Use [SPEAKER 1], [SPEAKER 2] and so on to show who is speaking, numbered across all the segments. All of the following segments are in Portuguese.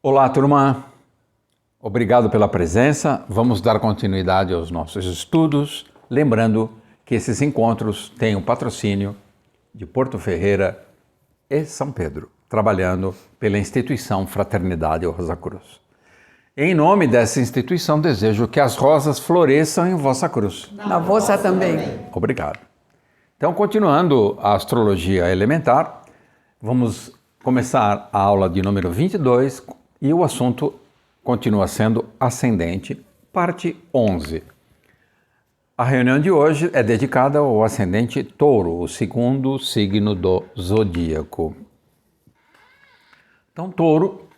[SPEAKER 1] Olá, turma. Obrigado pela presença. Vamos dar continuidade aos nossos estudos, lembrando que esses encontros têm o patrocínio de Porto Ferreira e São Pedro, trabalhando pela instituição Fraternidade Rosa Cruz. Em nome dessa instituição, desejo que as rosas floresçam em vossa cruz.
[SPEAKER 2] Na vossa também.
[SPEAKER 1] Obrigado. Então, continuando a astrologia elementar, vamos começar a aula de número 22 e o assunto continua sendo ascendente, parte 11. A reunião de hoje é dedicada ao ascendente Touro, o segundo signo do zodíaco. Então, Touro,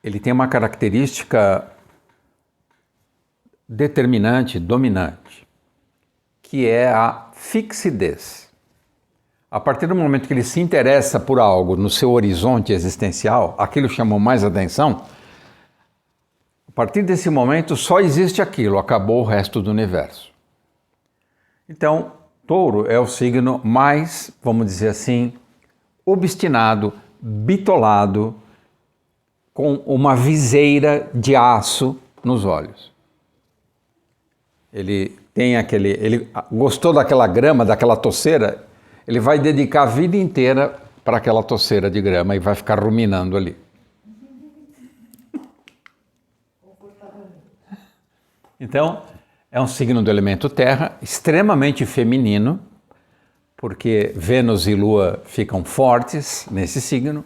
[SPEAKER 1] ele tem uma característica determinante, dominante, que é a fixidez. A partir do momento que ele se interessa por algo no seu horizonte existencial, aquilo chamou mais atenção, a partir desse momento só existe aquilo, acabou o resto do universo. Então, Touro é o signo mais, vamos dizer assim, obstinado, bitolado, com uma viseira de aço nos olhos. Ele gostou daquela grama, daquela toceira, ele vai dedicar a vida inteira para aquela toceira de grama e vai ficar ruminando ali. Então, é um signo do elemento terra, extremamente feminino, porque Vênus e Lua ficam fortes nesse signo,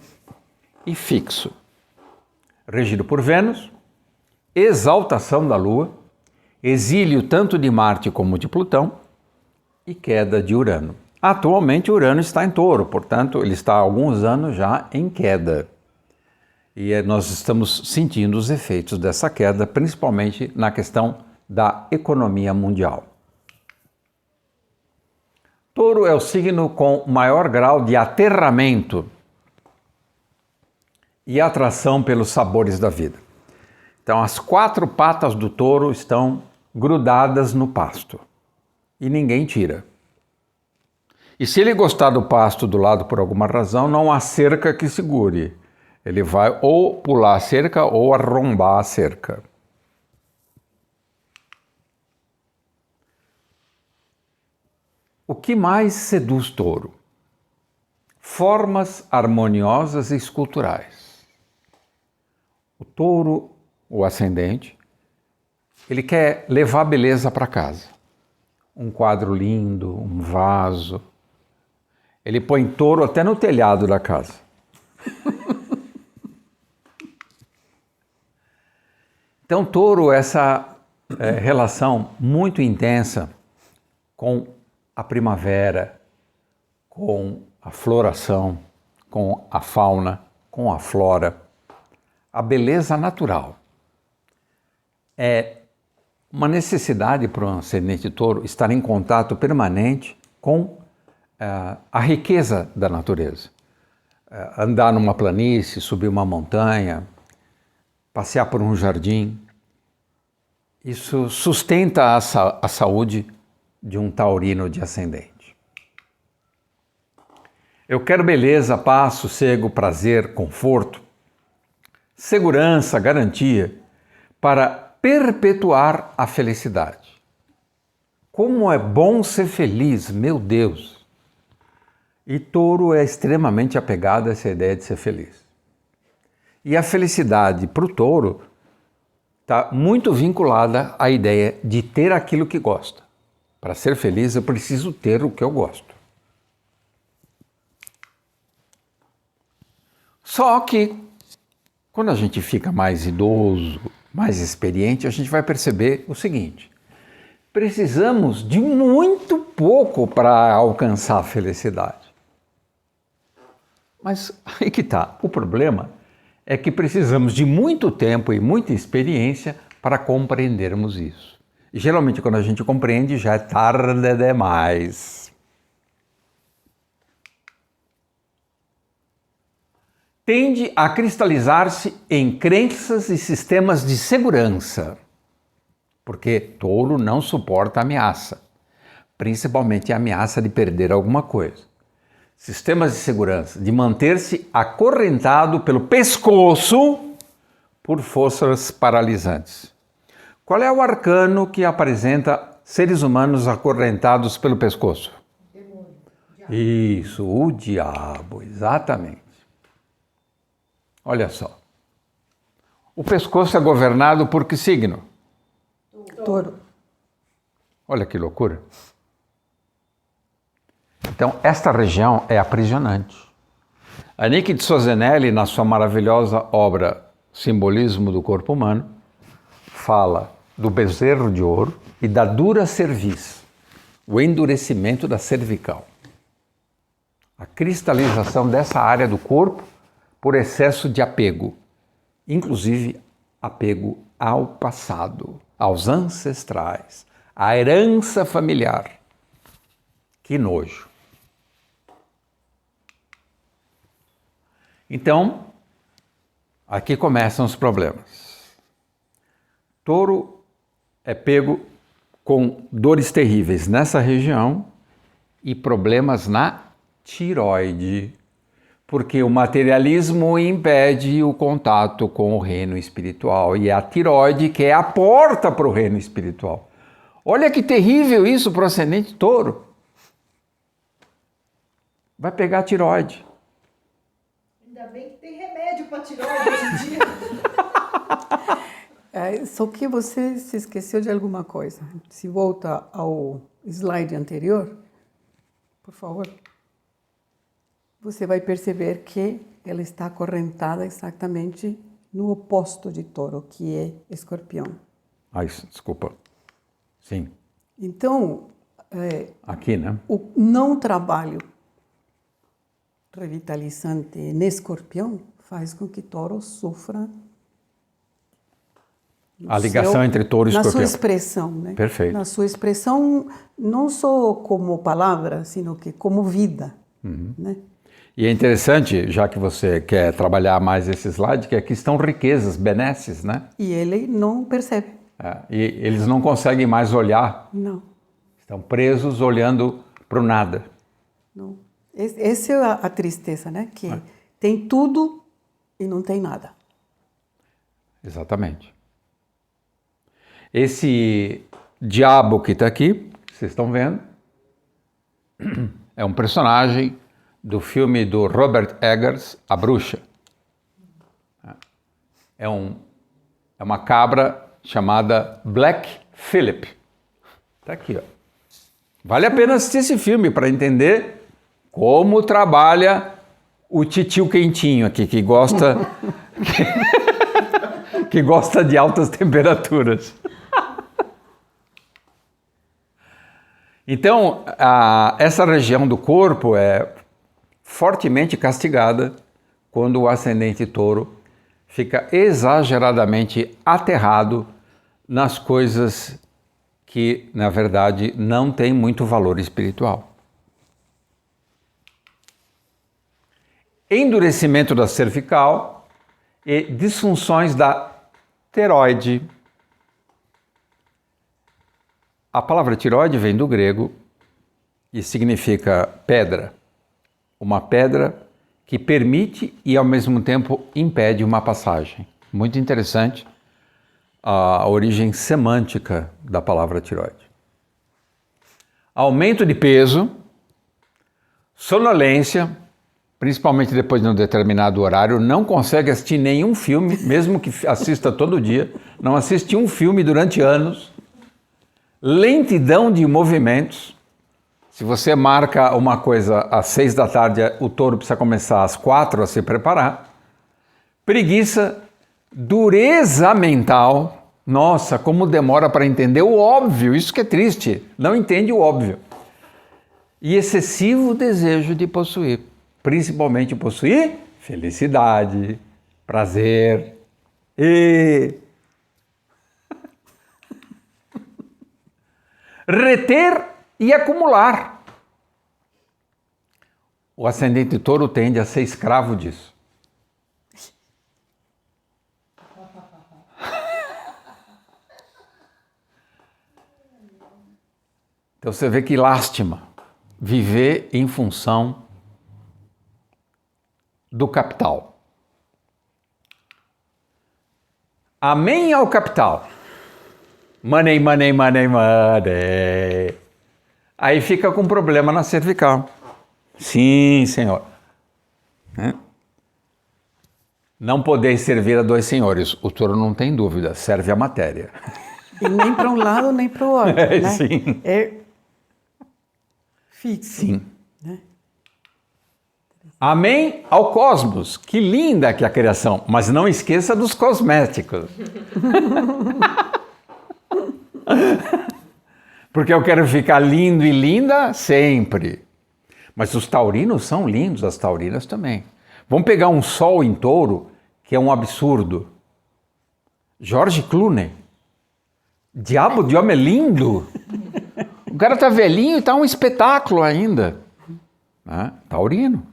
[SPEAKER 1] e fixo. Regido por Vênus, exaltação da Lua, exílio tanto de Marte como de Plutão e queda de Urano. Atualmente Urano está em Touro, portanto ele está há alguns anos já em queda. E nós estamos sentindo os efeitos dessa queda, principalmente na questão da economia mundial. Touro é o signo com maior grau de aterramento e atração pelos sabores da vida. Então, as quatro patas do touro estão grudadas no pasto e ninguém tira. E se ele gostar do pasto do lado por alguma razão, não há cerca que segure. Ele vai ou pular a cerca ou arrombar a cerca. O que mais seduz touro? Formas harmoniosas e esculturais. O touro, o ascendente, ele quer levar beleza para casa. Um quadro lindo, um vaso. Ele põe touro até no telhado da casa. Então, touro, essa relação muito intensa com a primavera, com a floração, com a fauna, com a flora. A beleza natural. É uma necessidade para um ascendente touro estar em contato permanente com a riqueza da natureza. Andar numa planície, subir uma montanha, passear por um jardim. Isso sustenta a saúde de um taurino de ascendente. Eu quero beleza, paz, sossego, prazer, conforto, segurança, garantia, para perpetuar a felicidade. Como é bom ser feliz, meu Deus! E touro é extremamente apegado a essa ideia de ser feliz. E a felicidade para o touro está muito vinculada à ideia de ter aquilo que gosta. Para ser feliz, eu preciso ter o que eu gosto. Só que, quando a gente fica mais idoso, mais experiente, a gente vai perceber o seguinte: precisamos de muito pouco para alcançar a felicidade. Mas aí que está. O problema é que precisamos de muito tempo e muita experiência para compreendermos isso. E geralmente quando a gente compreende já é tarde demais. Tende a cristalizar-se em crenças e sistemas de segurança, porque touro não suporta ameaça, principalmente a ameaça de perder alguma coisa. sistemas de segurança, de manter-se acorrentado pelo pescoço por forças paralisantes. Qual é o arcano que apresenta seres humanos acorrentados pelo pescoço?
[SPEAKER 2] Demônio.
[SPEAKER 1] Isso, o diabo, exatamente. Olha só. O pescoço é governado por que signo?
[SPEAKER 2] Touro.
[SPEAKER 1] Olha que loucura. Então, esta região é aprisionante. A Niki de Sozenelli, na sua maravilhosa obra Simbolismo do Corpo Humano, fala do bezerro de ouro e da dura cerviz, o endurecimento da cervical. A cristalização dessa área do corpo por excesso de apego, inclusive apego ao passado, aos ancestrais, à herança familiar. Que nojo. Então, aqui começam os problemas. Touro é pego com dores terríveis nessa região e problemas na tireoide, porque o materialismo impede o contato com o reino espiritual e é a tireoide que é a porta para o reino espiritual. Olha que terrível isso para o ascendente touro. Vai pegar a tireoide.
[SPEAKER 2] Ainda bem que tem remédio para tireoide hoje em dia.
[SPEAKER 3] Só que você se esqueceu de alguma coisa. Se volta ao slide anterior, por favor, você vai perceber que ela está acorrentada exatamente no oposto de touro, que é escorpião.
[SPEAKER 1] Ai, desculpa. Sim.
[SPEAKER 3] Então,
[SPEAKER 1] Aqui, né?
[SPEAKER 3] o não trabalho revitalizante no escorpião faz com que touro sofra
[SPEAKER 1] A ligação entre touro e escorpião.
[SPEAKER 3] na sua expressão, né?
[SPEAKER 1] Perfeito.
[SPEAKER 3] Na sua expressão, não só como palavra, sino que como vida, né?
[SPEAKER 1] E é interessante, já que você quer trabalhar mais esse slide, que aqui estão riquezas, benesses, né?
[SPEAKER 3] E ele não percebe.
[SPEAKER 1] E eles não conseguem mais olhar,
[SPEAKER 3] Não,
[SPEAKER 1] estão presos olhando para o nada.
[SPEAKER 3] não. Essa é a tristeza, né? Que tem tudo e não tem nada.
[SPEAKER 1] Exatamente. Esse diabo que está aqui, vocês estão vendo, é um personagem do filme do Robert Eggers, A Bruxa. É uma cabra chamada Black Phillip. Está aqui, ó. Vale a pena assistir esse filme para entender como trabalha o titio quentinho aqui, que gosta que gosta de altas temperaturas. Então, essa região do corpo é fortemente castigada quando o ascendente touro fica exageradamente aterrado nas coisas que, na verdade, não têm muito valor espiritual. Endurecimento da cervical e disfunções da tireoide. A palavra tireoide vem do grego e significa pedra. Uma pedra que permite e ao mesmo tempo impede uma passagem. Muito interessante a origem semântica da palavra tireoide. Aumento de peso, sonolência, principalmente depois de um determinado horário, não consegue assistir nenhum filme, mesmo que assista todo dia, não assiste um filme durante anos. Lentidão de movimentos. Se você marca uma coisa às 6 da tarde, o touro precisa começar às 4 a se preparar. Preguiça, dureza mental. Nossa, como demora para entender o óbvio, isso que é triste, não entende o óbvio. E excessivo desejo de possuir, principalmente possuir felicidade, prazer e reter e acumular. O ascendente touro tende a ser escravo disso. Então você vê que lástima viver em função do capital. Amém ao capital. Money, money, money, money. Aí fica com problema na cervical. Sim, senhor. Não podeis servir a dois senhores. O touro não tem dúvida, serve a matéria.
[SPEAKER 3] E nem para um lado, nem para o outro, né?
[SPEAKER 1] Sim.
[SPEAKER 3] É fixo.
[SPEAKER 1] Sim.
[SPEAKER 3] Né?
[SPEAKER 1] Amém ao cosmos. Que linda que é a criação. Mas não esqueça dos cosméticos. Porque eu quero ficar lindo e linda sempre. Mas os taurinos são lindos, as taurinas também. Vamos pegar um sol em touro, que é um absurdo. George Clooney. Diabo de homem lindo. O cara tá velhinho e tá um espetáculo ainda. Taurino.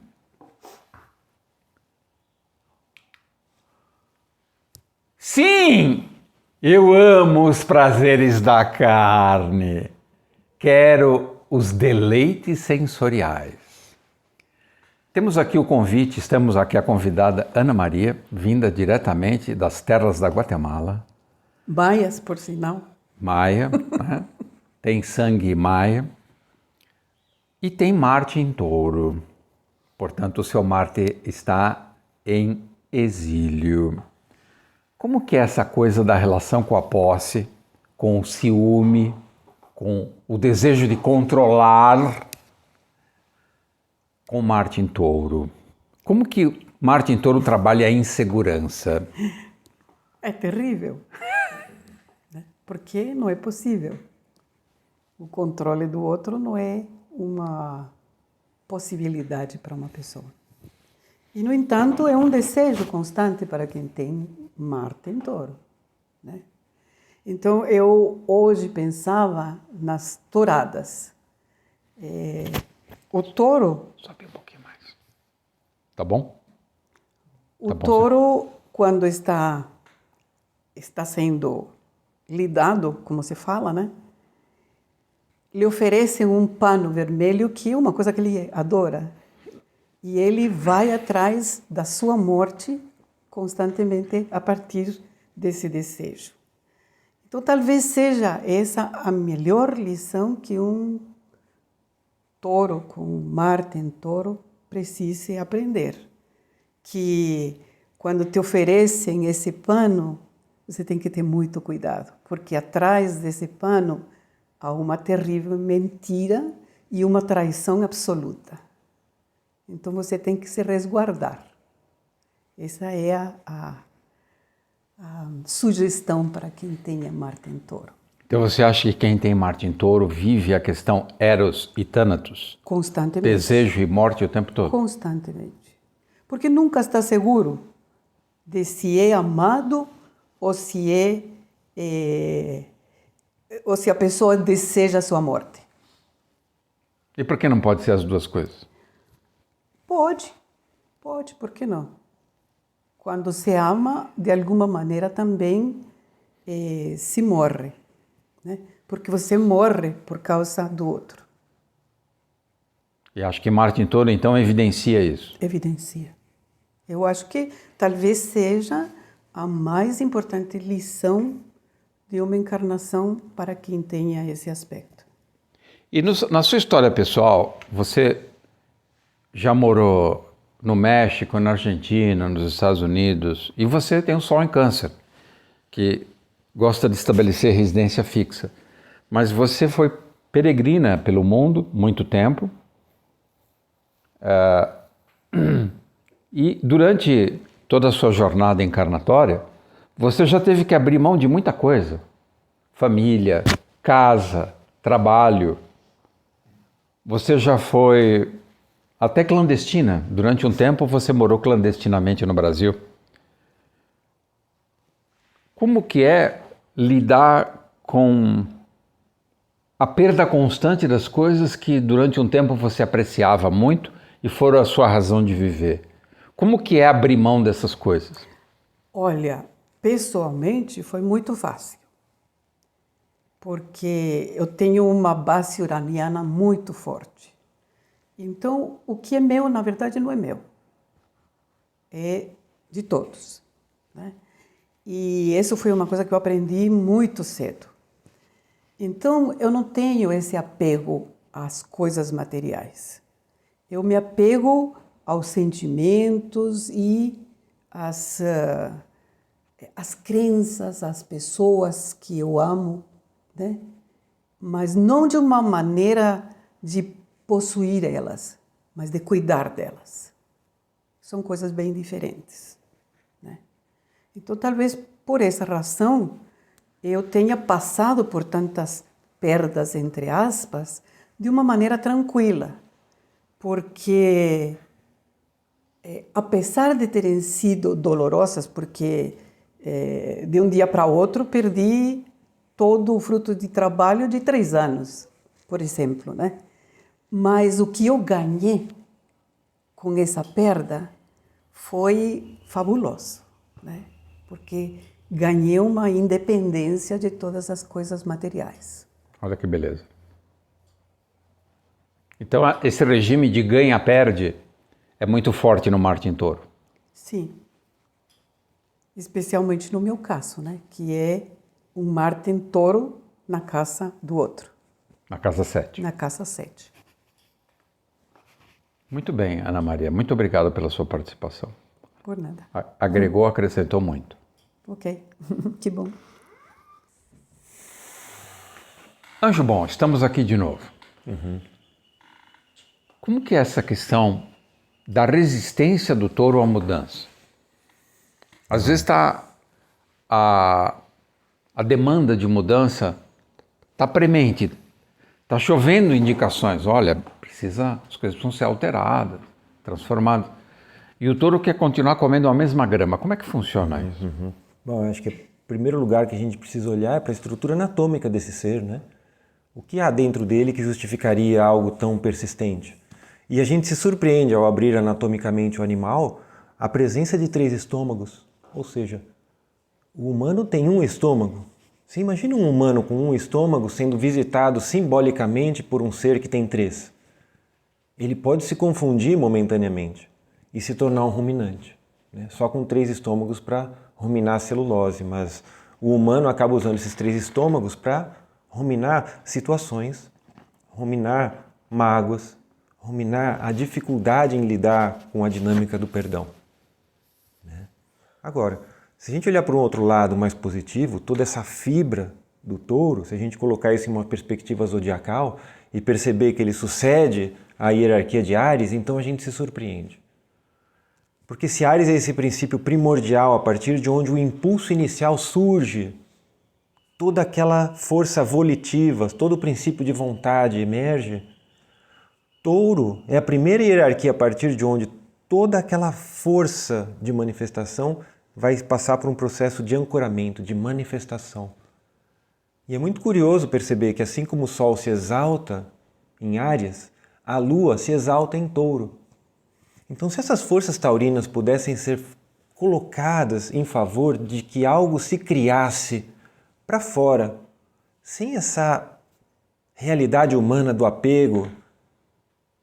[SPEAKER 1] Sim! Eu amo os prazeres da carne. Quero os deleites sensoriais. Temos aqui o convite, estamos aqui a convidada Ana Maria, vinda diretamente das terras da Guatemala.
[SPEAKER 3] Maias, por sinal.
[SPEAKER 1] Maia, né? Tem sangue maia. E tem Marte em touro. Portanto, o seu Marte está em exílio. Como que é essa coisa da relação com a posse, com o ciúme, com o desejo de controlar, com Marte em touro? Como que Marte em touro trabalha a insegurança?
[SPEAKER 3] É terrível. Porque não é possível. O controle do outro não é uma possibilidade para uma pessoa. E, no entanto, é um desejo constante para quem tem Marte em touro. Né? Então, eu hoje pensava nas touradas. O touro...
[SPEAKER 1] Sobe um pouquinho mais. Tá bom?
[SPEAKER 3] O touro, quando está sendo lidado, como se fala, né? Lhe oferecem um pano vermelho, que é uma coisa que ele adora. E ele vai atrás da sua morte constantemente a partir desse desejo. Então, talvez seja essa a melhor lição que um touro com Marte em touro precise aprender. Que quando te oferecem esse pano, você tem que ter muito cuidado, porque atrás desse pano há uma terrível mentira e uma traição absoluta. Então você tem que se resguardar. Essa é a sugestão para quem tenha Marte em touro.
[SPEAKER 1] Então você acha que quem tem Marte em touro vive a questão Eros e Thanatos?
[SPEAKER 3] Constantemente.
[SPEAKER 1] Desejo e morte o tempo todo?
[SPEAKER 3] Constantemente. Porque nunca está seguro de se é amado ou se ou se a pessoa deseja a sua morte.
[SPEAKER 1] E por que não pode ser as duas coisas?
[SPEAKER 3] Pode, por que não? Quando se ama, de alguma maneira também se morre, né? Porque você morre por causa do outro.
[SPEAKER 1] E acho que Marte em touro, então, evidencia isso.
[SPEAKER 3] Evidencia. Eu acho que talvez seja a mais importante lição de uma encarnação para quem tenha esse aspecto.
[SPEAKER 1] E na sua história pessoal, você já morou no México, na Argentina, nos Estados Unidos, e você tem um Sol em Câncer, que gosta de estabelecer residência fixa. Mas você foi peregrina pelo mundo muito tempo, e durante toda a sua jornada encarnatória, você já teve que abrir mão de muita coisa. Família, casa, trabalho. Você já foi até clandestina. Durante um tempo você morou clandestinamente no Brasil. Como que é lidar com a perda constante das coisas que durante um tempo você apreciava muito e foram a sua razão de viver? Como que é abrir mão dessas coisas?
[SPEAKER 3] Olha, pessoalmente foi muito fácil. Porque eu tenho uma base uraniana muito forte. Então, o que é meu, na verdade, não é meu. é de todos, né? E isso foi uma coisa que eu aprendi muito cedo. Então, eu não tenho esse apego às coisas materiais. Eu me apego aos sentimentos e às crenças, às pessoas que eu amo, né? Mas não de uma maneira de possuir elas, mas de cuidar delas. São coisas bem diferentes, né? Então, talvez por essa razão, eu tenha passado por tantas perdas, entre aspas, de uma maneira tranquila, porque, apesar de terem sido dolorosas, porque de um dia para outro perdi todo o fruto de trabalho de 3 anos, por exemplo, né? Mas o que eu ganhei com essa perda foi fabuloso, né? Porque ganhei uma independência de todas as coisas materiais.
[SPEAKER 1] Olha que beleza. Então, esse regime de ganha-perde é muito forte no Marte em Touro.
[SPEAKER 3] Sim. Especialmente no meu caso, né? Que é um Marte em Touro na casa do outro.
[SPEAKER 1] Na casa 7.
[SPEAKER 3] Na casa 7.
[SPEAKER 1] Muito bem, Ana Maria. Muito obrigado pela sua participação.
[SPEAKER 3] Por nada.
[SPEAKER 1] Agregou, acrescentou muito.
[SPEAKER 3] Ok. Que bom.
[SPEAKER 1] Anjo bom, estamos aqui de novo. Como que é essa questão da resistência do touro à mudança? Às vezes a demanda de mudança está premente, está chovendo indicações. Olha, as coisas precisam ser alteradas, transformadas. E o touro quer continuar comendo a mesma grama. Como é que funciona isso?
[SPEAKER 4] Bom, eu acho que o primeiro lugar que a gente precisa olhar é para a estrutura anatômica desse ser, né? O que há dentro dele que justificaria algo tão persistente? E a gente se surpreende ao abrir anatomicamente o animal a presença de 3 estômagos. Ou seja, o humano tem um estômago. Você imagina um humano com um estômago sendo visitado simbolicamente por um ser que tem 3. Ele pode se confundir momentaneamente e se tornar um ruminante, né? Só com 3 estômagos para ruminar a celulose, mas o humano acaba usando esses 3 estômagos para ruminar situações, ruminar mágoas, ruminar a dificuldade em lidar com a dinâmica do perdão, né? Agora, se a gente olhar para um outro lado mais positivo, toda essa fibra do touro, se a gente colocar isso em uma perspectiva zodiacal e perceber que ele sucede à hierarquia de Áries, então a gente se surpreende. Porque se Áries é esse princípio primordial a partir de onde o impulso inicial surge, toda aquela força volitiva, todo o princípio de vontade emerge, Touro é a primeira hierarquia a partir de onde toda aquela força de manifestação vai passar por um processo de ancoramento, de manifestação. E é muito curioso perceber que assim como o Sol se exalta em Áries, a Lua se exalta em Touro. Então, se essas forças taurinas pudessem ser colocadas em favor de que algo se criasse para fora, sem essa realidade humana do apego,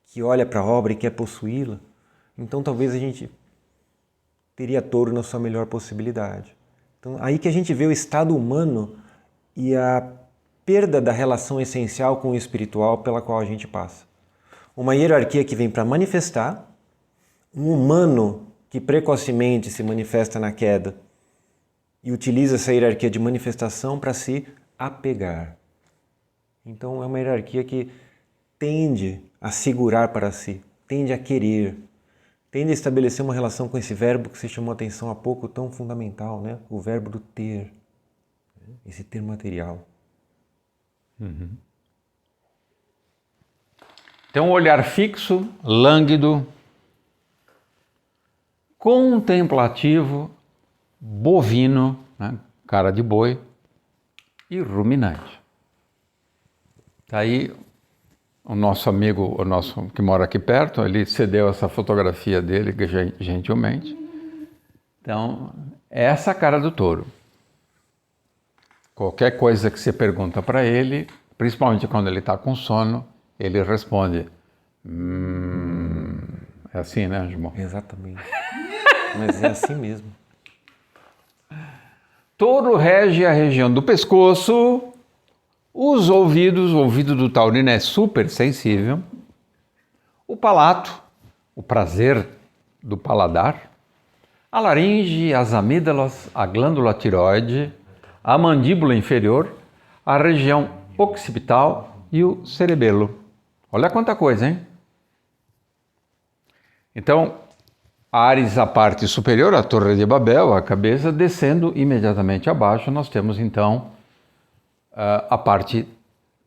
[SPEAKER 4] que olha para a obra e quer possuí-la, então talvez a gente teria Touro na sua melhor possibilidade. Então, aí que a gente vê o estado humano e a perda da relação essencial com o espiritual pela qual a gente passa. Uma hierarquia que vem para manifestar, um humano que precocemente se manifesta na queda e utiliza essa hierarquia de manifestação para se apegar. Então é uma hierarquia que tende a segurar para si, tende a querer, tende a estabelecer uma relação com esse verbo que você chamou a atenção há pouco, tão fundamental, né? O verbo do ter, esse ter material.
[SPEAKER 1] Então, um olhar fixo, lânguido, contemplativo, bovino, né? Cara de boi e ruminante. Tá aí o nosso amigo, que mora aqui perto, ele cedeu essa fotografia dele gentilmente. Então, é essa a cara do touro. Qualquer coisa que você pergunta para ele, principalmente quando ele está com sono, ele responde. É assim, né, João?
[SPEAKER 4] Exatamente. Mas é assim mesmo.
[SPEAKER 1] Touro rege a região do pescoço, os ouvidos, o ouvido do taurino é super sensível, o palato, o prazer do paladar, a laringe, as amígdalas, a glândula tireoide, a mandíbula inferior, a região occipital e o cerebelo. Olha quanta coisa, hein? Então, Áries, a parte superior, a Torre de Babel, a cabeça, descendo imediatamente abaixo, nós temos então a parte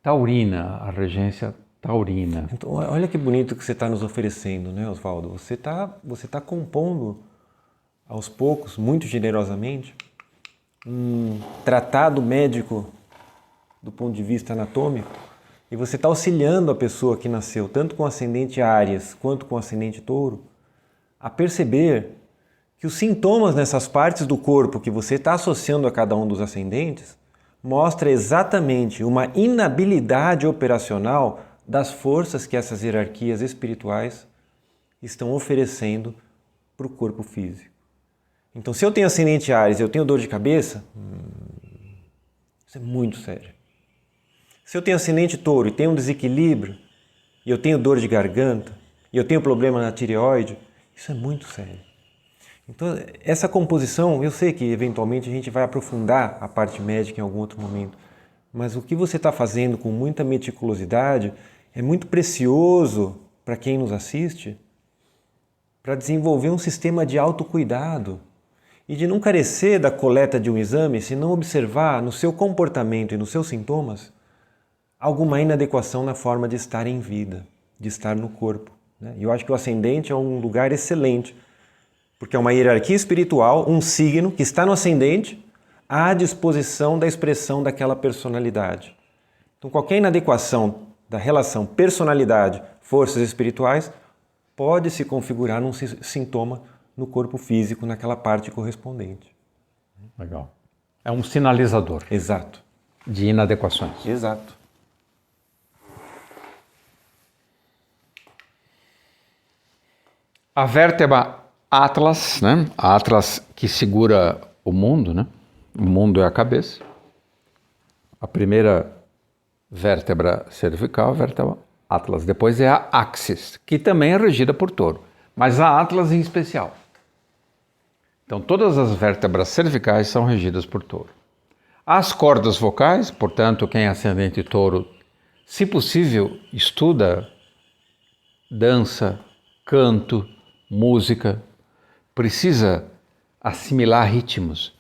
[SPEAKER 1] taurina, a regência taurina.
[SPEAKER 4] Então, olha que bonito que você está nos oferecendo, né, Oswaldo? Você tá compondo, aos poucos, muito generosamente, um tratado médico do ponto de vista anatômico, e você está auxiliando a pessoa que nasceu tanto com ascendente Áries quanto com ascendente Touro a perceber que os sintomas nessas partes do corpo que você está associando a cada um dos ascendentes mostra exatamente uma inabilidade operacional das forças que essas hierarquias espirituais estão oferecendo para o corpo físico. Então, se eu tenho ascendente Áries e eu tenho dor de cabeça, isso é muito sério. Se eu tenho ascendente Touro e tenho um desequilíbrio, e eu tenho dor de garganta, e eu tenho problema na tireoide, isso é muito sério. Então, essa composição, eu sei que eventualmente a gente vai aprofundar a parte médica em algum outro momento, mas o que você está fazendo com muita meticulosidade é muito precioso para quem nos assiste, para desenvolver um sistema de autocuidado e de não carecer da coleta de um exame se não observar no seu comportamento e nos seus sintomas alguma inadequação na forma de estar em vida, de estar no corpo. E eu acho que o ascendente é um lugar excelente, porque é uma hierarquia espiritual, um signo que está no ascendente à disposição da expressão daquela personalidade. Então, qualquer inadequação da relação personalidade-forças espirituais pode se configurar num sintoma no corpo físico, naquela parte correspondente.
[SPEAKER 1] Legal. É um sinalizador.
[SPEAKER 4] Exato.
[SPEAKER 1] De inadequações.
[SPEAKER 4] Exato.
[SPEAKER 1] A vértebra Atlas, né? A Atlas que segura o mundo, né? O mundo é a cabeça. A primeira vértebra cervical, a vértebra Atlas. Depois é a Axis, que também é regida por Touro, mas a Atlas em especial. Então, todas as vértebras cervicais são regidas por Touro. As cordas vocais, portanto, quem é ascendente Touro, se possível, estuda dança, canto, música, precisa assimilar ritmos,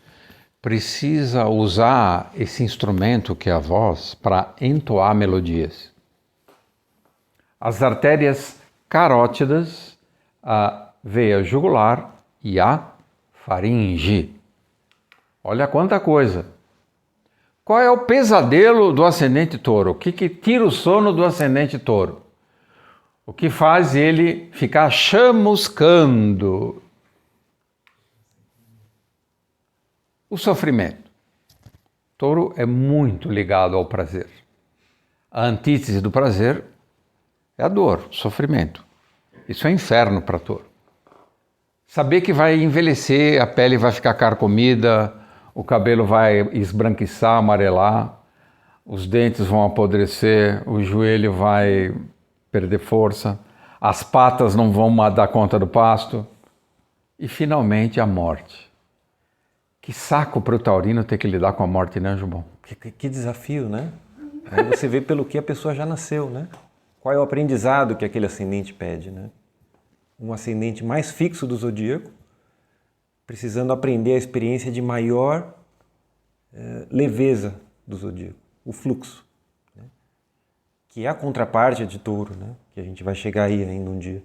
[SPEAKER 1] precisa usar esse instrumento que é a voz para entoar melodias. As artérias carótidas, a veia jugular e a faringe. Olha quanta coisa! Qual é o pesadelo do ascendente Touro? O que tira o sono do ascendente Touro? O que faz ele ficar chamuscando? O sofrimento. Touro é muito ligado ao prazer. A antítese do prazer é a dor, o sofrimento. Isso é inferno para Touro. Saber que vai envelhecer, a pele vai ficar carcomida, o cabelo vai esbranquiçar, amarelar, os dentes vão apodrecer, o joelho vai perder força, as patas não vão dar conta do pasto e finalmente a morte. Que saco para o taurino ter que lidar com a morte, né, Jubão?
[SPEAKER 4] Que desafio, né? Aí você vê pelo que a pessoa já nasceu, né? Qual é o aprendizado que aquele ascendente pede, né? Um ascendente mais fixo do zodíaco, precisando aprender a experiência de maior leveza do zodíaco, o fluxo, né? Que é a contraparte de Touro, né? Que a gente vai chegar aí ainda um dia.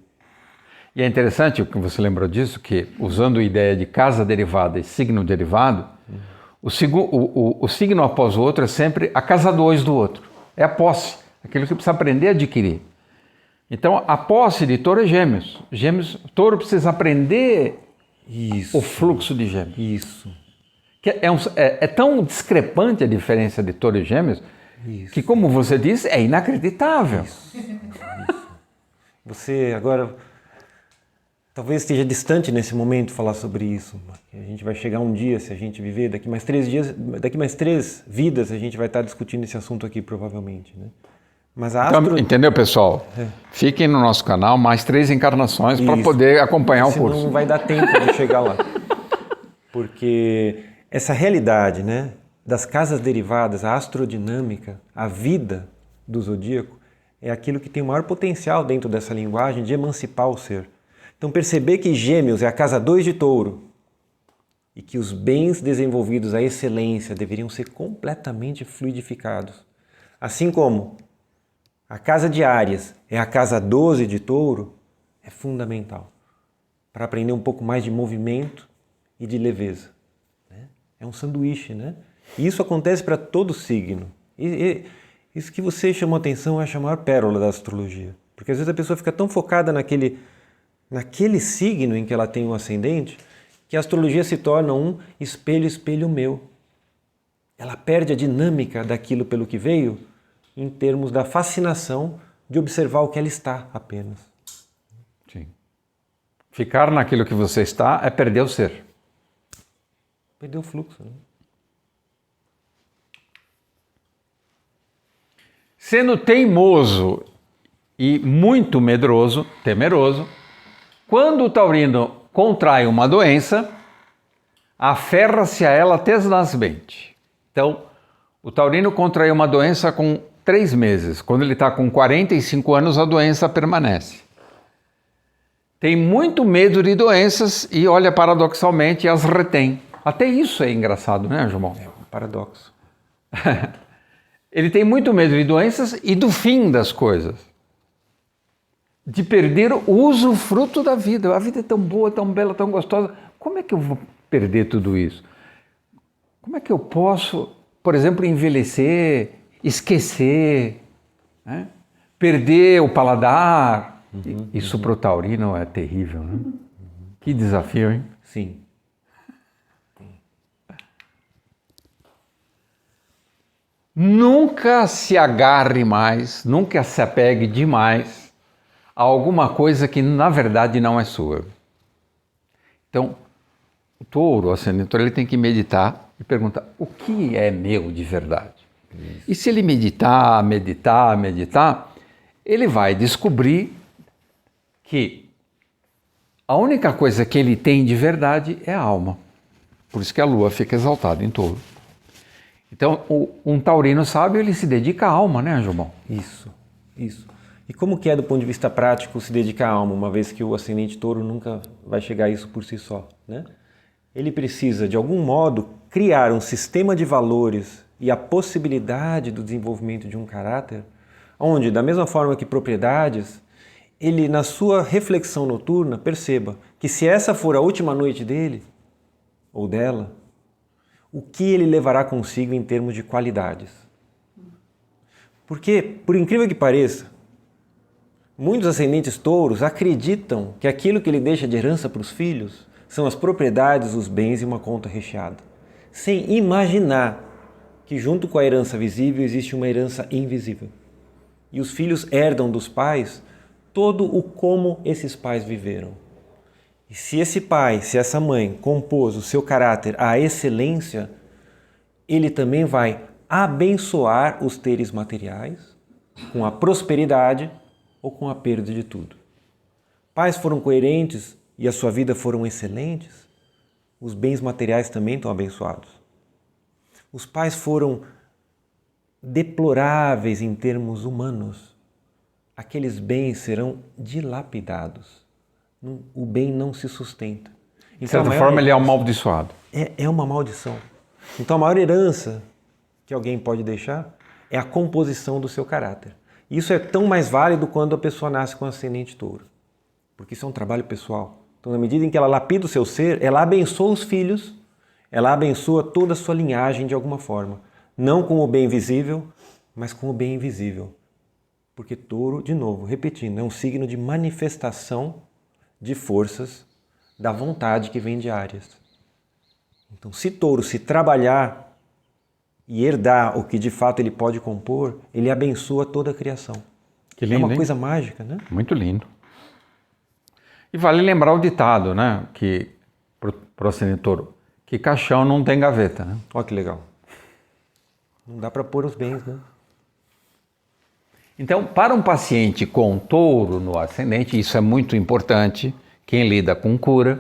[SPEAKER 1] E é interessante o que você lembrou disso, que usando a ideia de casa derivada e signo derivado, o signo após o outro é sempre a casa 2 do outro. É a posse, aquilo que precisa aprender a adquirir. Então, a posse de Touro é Gêmeos. Touro precisa aprender o fluxo de Gêmeos.
[SPEAKER 4] Isso.
[SPEAKER 1] Que é tão discrepante a diferença de Touro e Gêmeos, que, como você disse, é inacreditável.
[SPEAKER 4] Isso. Você agora Talvez esteja distante nesse momento falar sobre isso. A gente vai chegar um dia, se a gente viver, daqui mais 3 dias, daqui mais 3 vidas, a gente vai estar discutindo esse assunto aqui, provavelmente, né? Mas a
[SPEAKER 1] Então, entendeu, pessoal? Fiquem no nosso canal mais 3 encarnações para poder acompanhar o curso.
[SPEAKER 4] Senão não vai dar tempo de chegar lá. Porque essa realidade, né, das casas derivadas, a astrodinâmica, a vida do zodíaco, é aquilo que tem o maior potencial dentro dessa linguagem de emancipar o ser. Então perceber que Gêmeos é a casa 2 de Touro e que os bens desenvolvidos à excelência deveriam ser completamente fluidificados. Assim como a casa de Áries é a casa 12 de Touro, é fundamental para aprender um pouco mais de movimento e de leveza. É um sanduíche, né? E isso acontece para todo signo. Isso que você chamou a atenção, é a maior pérola da astrologia. Porque às vezes a pessoa fica tão focada naquele signo em que ela tem um ascendente, que a astrologia se torna um espelho meu. Ela perde a dinâmica daquilo pelo que veio, em termos da fascinação de observar o que ela está apenas.
[SPEAKER 1] Sim. Ficar naquilo que você está é perder o ser.
[SPEAKER 4] Perder o fluxo, né?
[SPEAKER 1] Sendo teimoso e muito medroso, temeroso, quando o taurino contrai uma doença, aferra-se a ela tenazmente. Então, o taurino contraiu uma doença com 3 meses. Quando ele está com 45 anos, a doença permanece. Tem muito medo de doenças e, olha, paradoxalmente, as retém. Até isso é engraçado, né, João?
[SPEAKER 4] É um paradoxo.
[SPEAKER 1] Ele tem muito medo de doenças e do fim das coisas. De perder o usufruto da vida. A vida é tão boa, tão bela, tão gostosa. Como é que eu vou perder tudo isso? Como é que eu posso, por exemplo, envelhecer, esquecer, né? Perder o paladar? Isso para o taurino é terrível, né? Que desafio, hein?
[SPEAKER 4] Sim.
[SPEAKER 1] Nunca se agarre mais, nunca se apegue demais a alguma coisa que na verdade não é sua. Então, o touro, o ascendente touro, ele tem que meditar e perguntar: o que é meu de verdade? Isso. E se ele meditar, ele vai descobrir que a única coisa que ele tem de verdade é a alma. Por isso que a lua fica exaltada em touro. Então, um taurino sábio, ele se dedica à alma, né, João?
[SPEAKER 4] Isso. E como que é do ponto de vista prático se dedicar à alma, uma vez que o ascendente touro nunca vai chegar a isso por si só, né? Ele precisa, de algum modo, criar um sistema de valores e a possibilidade do desenvolvimento de um caráter, onde, da mesma forma que propriedades, ele, na sua reflexão noturna, perceba que se essa for a última noite dele, ou dela, o que ele levará consigo em termos de qualidades. Porque, por incrível que pareça, muitos ascendentes touros acreditam que aquilo que ele deixa de herança para os filhos são as propriedades, os bens e uma conta recheada, sem imaginar que junto com a herança visível existe uma herança invisível. E os filhos herdam dos pais todo o como esses pais viveram. E se esse pai, se essa mãe compôs o seu caráter à excelência, ele também vai abençoar os teres materiais com a prosperidade ou com a perda de tudo. Pais foram coerentes e a sua vida foram excelentes, os bens materiais também estão abençoados. Os pais foram deploráveis em termos humanos, aqueles bens serão dilapidados. O bem não se sustenta.
[SPEAKER 1] Então, de certa forma, ele é amaldiçoado.
[SPEAKER 4] É uma maldição. Então, a maior herança que alguém pode deixar é a composição do seu caráter. Isso é tão mais válido quando a pessoa nasce com ascendente touro, porque isso é um trabalho pessoal. Então, na medida em que ela lapida o seu ser, ela abençoa os filhos, ela abençoa toda a sua linhagem de alguma forma. Não com o bem visível, mas com o bem invisível. Porque touro, de novo, repetindo, é um signo de manifestação de forças da vontade que vem de Áries. Então, se touro se trabalhar e herdar o que de fato ele pode compor, ele abençoa toda a criação.
[SPEAKER 1] Que lindo,
[SPEAKER 4] é uma
[SPEAKER 1] hein?
[SPEAKER 4] coisa mágica, né?
[SPEAKER 1] Muito lindo. E vale lembrar o ditado, né? Que, pro ascendente touro, que caixão não tem gaveta, né?
[SPEAKER 4] Olha que legal. Não dá para pôr os bens, né?
[SPEAKER 1] Então, para um paciente com touro no ascendente, isso é muito importante, quem lida com cura,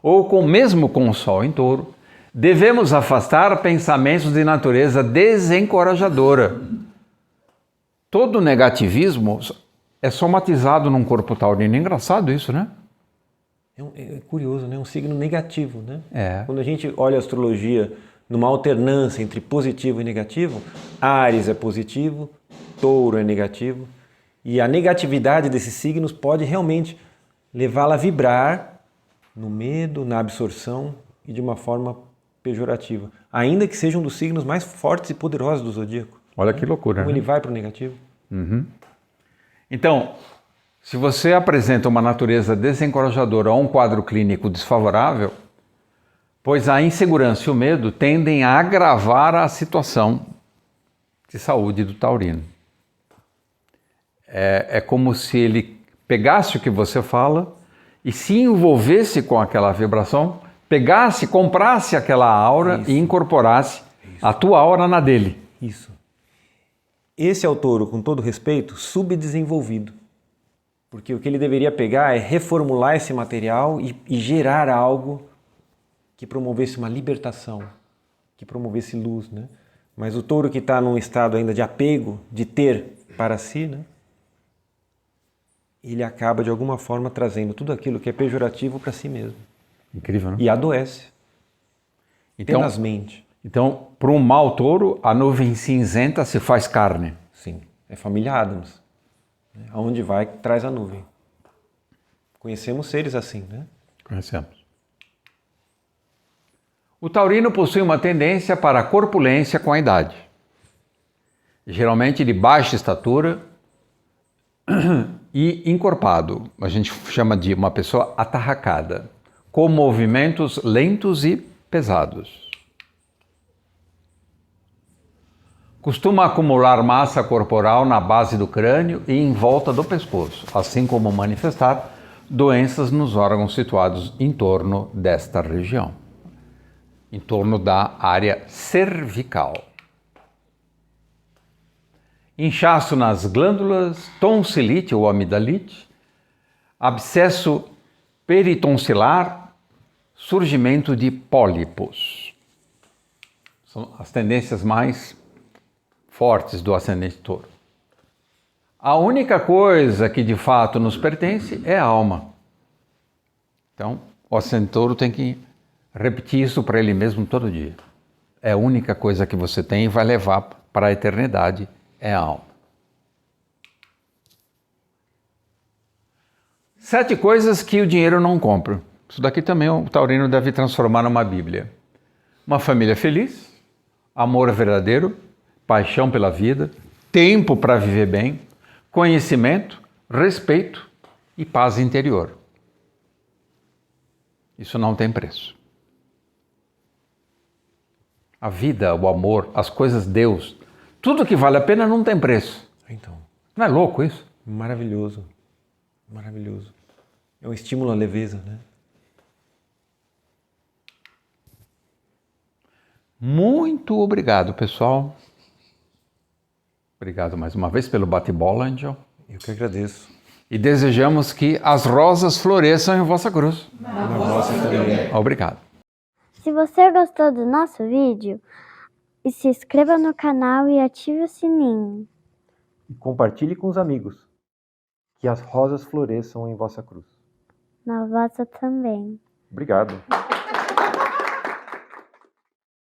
[SPEAKER 1] ou mesmo com o sol em touro, devemos afastar pensamentos de natureza desencorajadora. Todo negativismo é somatizado num corpo taurino. Engraçado isso, né?
[SPEAKER 4] É curioso, né? É um signo negativo, né?
[SPEAKER 1] É.
[SPEAKER 4] Quando a gente olha a astrologia numa alternância entre positivo e negativo, Áries é positivo, Touro é negativo, e a negatividade desses signos pode realmente levá-la a vibrar no medo, na absorção e de uma forma pejorativa, ainda que seja um dos signos mais fortes e poderosos do zodíaco.
[SPEAKER 1] Olha que loucura,
[SPEAKER 4] Como
[SPEAKER 1] né?
[SPEAKER 4] ele vai para o negativo.
[SPEAKER 1] Então, se você apresenta uma natureza desencorajadora ou um quadro clínico desfavorável, pois a insegurança e o medo tendem a agravar a situação de saúde do taurino. É como se ele pegasse o que você fala e se envolvesse com aquela vibração, pegasse, comprasse aquela aura e incorporasse a tua aura na dele.
[SPEAKER 4] Isso. Esse é o touro, com todo respeito, subdesenvolvido. Porque o que ele deveria pegar é reformular esse material e gerar algo que promovesse uma libertação, que promovesse luz, né? Mas o touro que está num estado ainda de apego, de ter para si, né? Ele acaba de alguma forma trazendo tudo aquilo que é pejorativo para si mesmo.
[SPEAKER 1] Incrível, né?
[SPEAKER 4] E adoece.
[SPEAKER 1] Então,
[SPEAKER 4] Tenazmente.
[SPEAKER 1] Então, para um mau touro, a nuvem cinzenta se faz carne.
[SPEAKER 4] Sim, é família Adams. Aonde vai, traz a nuvem. Conhecemos seres assim, né?
[SPEAKER 1] Conhecemos. O taurino possui uma tendência para a corpulência com a idade. Geralmente de baixa estatura e encorpado. A gente chama de uma pessoa atarracada, com movimentos lentos e pesados. Costuma acumular massa corporal na base do crânio e em volta do pescoço, assim como manifestar doenças nos órgãos situados em torno desta região, em torno da área cervical. Inchaço nas glândulas, tonsilite ou amidalite, abscesso peritonsilar, surgimento de pólipos. São as tendências mais fortes do ascendente touro. A única coisa que de fato nos pertence é a alma. Então, o ascendente touro tem que repetir isso para ele mesmo todo dia. É a única coisa que você tem e vai levar para a eternidade, é a alma. 7 coisas que o dinheiro não compra. Isso daqui também o taurino deve transformar numa Bíblia. Uma família feliz, amor verdadeiro, paixão pela vida, tempo para viver bem, conhecimento, respeito e paz interior. Isso não tem preço. A vida, o amor, as coisas, Deus, tudo que vale a pena não tem preço.
[SPEAKER 4] Então,
[SPEAKER 1] Não é louco isso?
[SPEAKER 4] maravilhoso. Maravilhoso. É um estímulo à leveza, né?
[SPEAKER 1] Muito obrigado, pessoal. Obrigado mais uma vez pelo bate-bola, Angel.
[SPEAKER 4] Eu que agradeço.
[SPEAKER 1] E desejamos que as rosas floresçam em vossa cruz.
[SPEAKER 4] Na nossa também.
[SPEAKER 1] Obrigado.
[SPEAKER 5] Se você gostou do nosso vídeo, se inscreva no canal e ative o sininho.
[SPEAKER 4] E compartilhe com os amigos. Que as rosas floresçam em vossa cruz.
[SPEAKER 5] Na vossa também.
[SPEAKER 4] Obrigado.